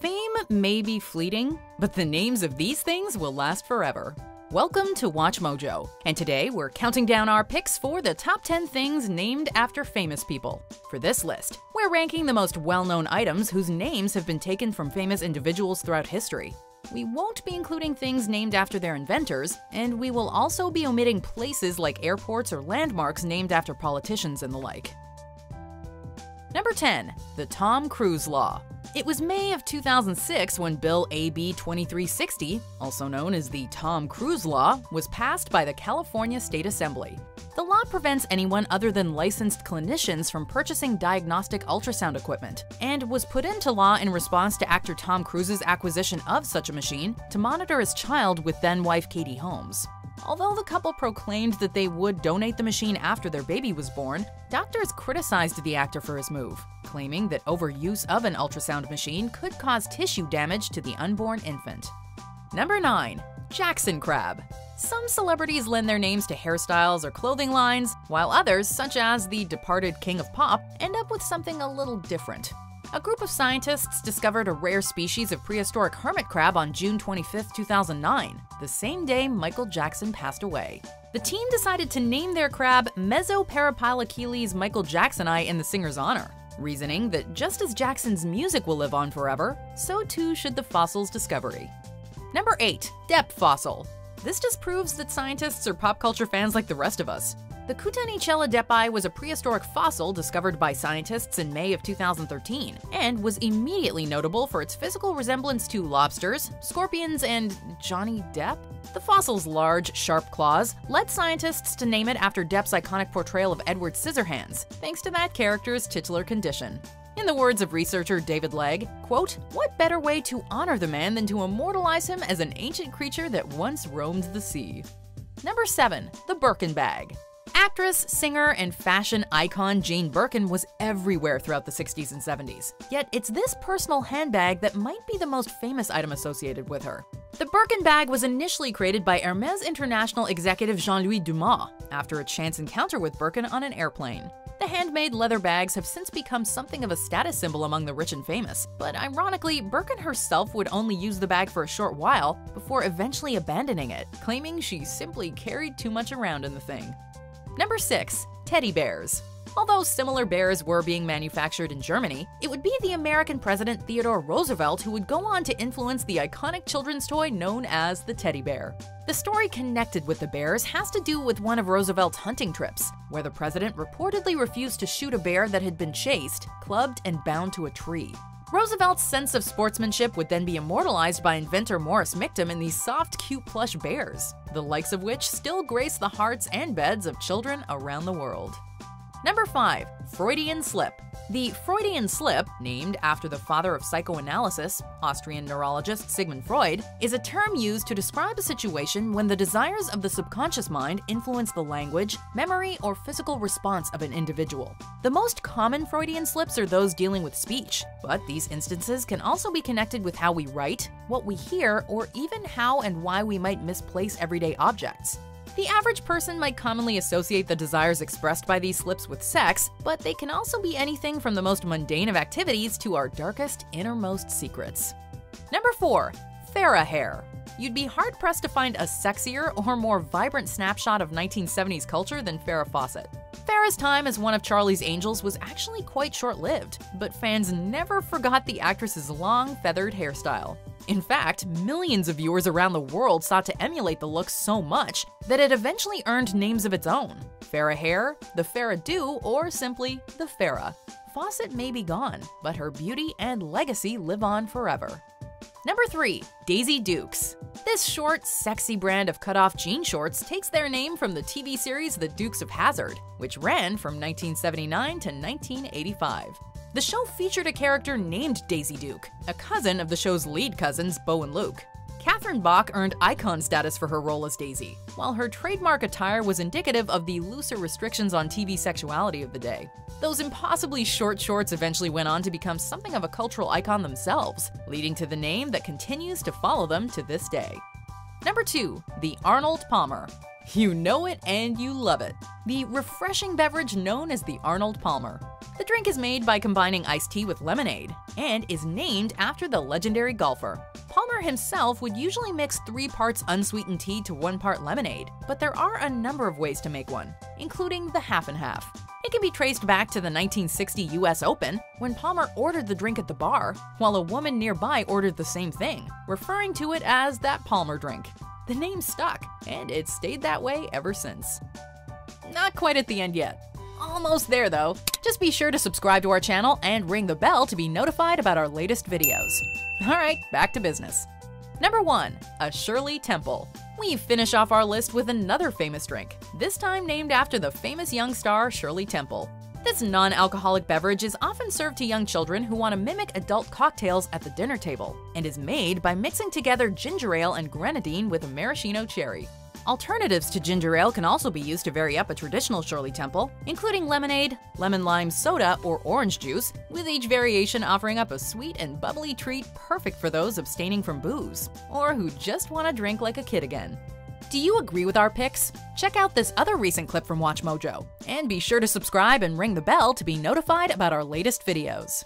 Fame may be fleeting, but the names of these things will last forever. Welcome to Watch Mojo, and today we're counting down our picks for the top 10 things named after famous people. For this list, we're ranking the most well-known items whose names have been taken from famous individuals throughout history. We won't be including things named after their inventors, and we will also be omitting places like airports or landmarks named after politicians and the like. Number 10. The Tom Cruise Law. It was May of 2006 when Bill AB 2360, also known as the Tom Cruise Law, was passed by the California State Assembly. The law prevents anyone other than licensed clinicians from purchasing diagnostic ultrasound equipment, and was put into law in response to actor Tom Cruise's acquisition of such a machine to monitor his child with then-wife Katie Holmes. Although the couple proclaimed that they would donate the machine after their baby was born, doctors criticized the actor for his move, claiming that overuse of an ultrasound machine could cause tissue damage to the unborn infant. Number 9. Jackson Crab. Some celebrities lend their names to hairstyles or clothing lines, while others, such as the departed King of Pop, end up with something a little different. A group of scientists discovered a rare species of prehistoric hermit crab on June 25, 2009, the same day Michael Jackson passed away. The team decided to name their crab Mesoparaphylacheles michaeljacksoni in the singer's honor, reasoning that just as Jackson's music will live on forever, so too should the fossil's discovery. Number 8. Depp Fossil. This just proves that scientists are pop culture fans like the rest of us. The Kutanicella deppi was a prehistoric fossil discovered by scientists in May of 2013 and was immediately notable for its physical resemblance to lobsters, scorpions, and Johnny Depp. The fossil's large, sharp claws led scientists to name it after Depp's iconic portrayal of Edward Scissorhands, thanks to that character's titular condition. In the words of researcher David Legg, quote, "What better way to honor the man than to immortalize him as an ancient creature that once roamed the sea?" Number 7. The Birkin Bag. Actress, singer, and fashion icon Jane Birkin was everywhere throughout the 60s and 70s. Yet it's this personal handbag that might be the most famous item associated with her. The Birkin bag was initially created by Hermès International executive Jean-Louis Dumas after a chance encounter with Birkin on an airplane. The handmade leather bags have since become something of a status symbol among the rich and famous, but ironically, Birkin herself would only use the bag for a short while before eventually abandoning it, claiming she simply carried too much around in the thing. Number 6. Teddy bears. Although similar bears were being manufactured in Germany, it would be the American President Theodore Roosevelt who would go on to influence the iconic children's toy known as the teddy bear. The story connected with the bears has to do with one of Roosevelt's hunting trips, where the president reportedly refused to shoot a bear that had been chased, clubbed, and bound to a tree. Roosevelt's sense of sportsmanship would then be immortalized by inventor Maurice Mictum in these soft, cute plush bears, the likes of which still grace the hearts and beds of children around the world. Number 5. Freudian Slip. The Freudian slip, named after the father of psychoanalysis, Austrian neurologist Sigmund Freud, is a term used to describe a situation when the desires of the subconscious mind influence the language, memory, or physical response of an individual. The most common Freudian slips are those dealing with speech, but these instances can also be connected with how we write, what we hear, or even how and why we might misplace everyday objects. The average person might commonly associate the desires expressed by these slips with sex, but they can also be anything from the most mundane of activities to our darkest, innermost secrets. Number 4. Farrah hair. You'd be hard-pressed to find a sexier or more vibrant snapshot of 1970s culture than Farrah Fawcett. Farrah's time as one of Charlie's Angels was actually quite short-lived, but fans never forgot the actress's long, feathered hairstyle. In fact, millions of viewers around the world sought to emulate the look so much that it eventually earned names of its own: Farrah Hair, the Farrah Do, or simply the Farrah. Fawcett may be gone, but her beauty and legacy live on forever. Number 3. Daisy Dukes. This short, sexy brand of cut-off jean shorts takes their name from the TV series The Dukes of Hazzard, which ran from 1979 to 1985. The show featured a character named Daisy Duke, a cousin of the show's lead cousins, Bo and Luke. Catherine Bach earned icon status for her role as Daisy, while her trademark attire was indicative of the looser restrictions on TV sexuality of the day. Those impossibly short shorts eventually went on to become something of a cultural icon themselves, leading to the name that continues to follow them to this day. Number 2. The Arnold Palmer. You know it and you love it. The refreshing beverage known as the Arnold Palmer. The drink is made by combining iced tea with lemonade and is named after the legendary golfer. Palmer himself would usually mix 3 parts unsweetened tea to 1 part lemonade, but there are a number of ways to make one, including the half and half. It can be traced back to the 1960 US Open, when Palmer ordered the drink at the bar, while a woman nearby ordered the same thing, referring to it as that Palmer drink. The name stuck, and it's stayed that way ever since. Not quite at the end yet. Almost there though. Just be sure to subscribe to our channel and ring the bell to be notified about our latest videos. Alright, back to business. Number 1. A Shirley Temple. We finish off our list with another famous drink, this time named after the famous young star Shirley Temple. This non-alcoholic beverage is often served to young children who want to mimic adult cocktails at the dinner table, and is made by mixing together ginger ale and grenadine with a maraschino cherry. Alternatives to ginger ale can also be used to vary up a traditional Shirley Temple, including lemonade, lemon-lime soda, or orange juice, with each variation offering up a sweet and bubbly treat perfect for those abstaining from booze, or who just want to drink like a kid again. Do you agree with our picks? Check out this other recent clip from WatchMojo, and be sure to subscribe and ring the bell to be notified about our latest videos.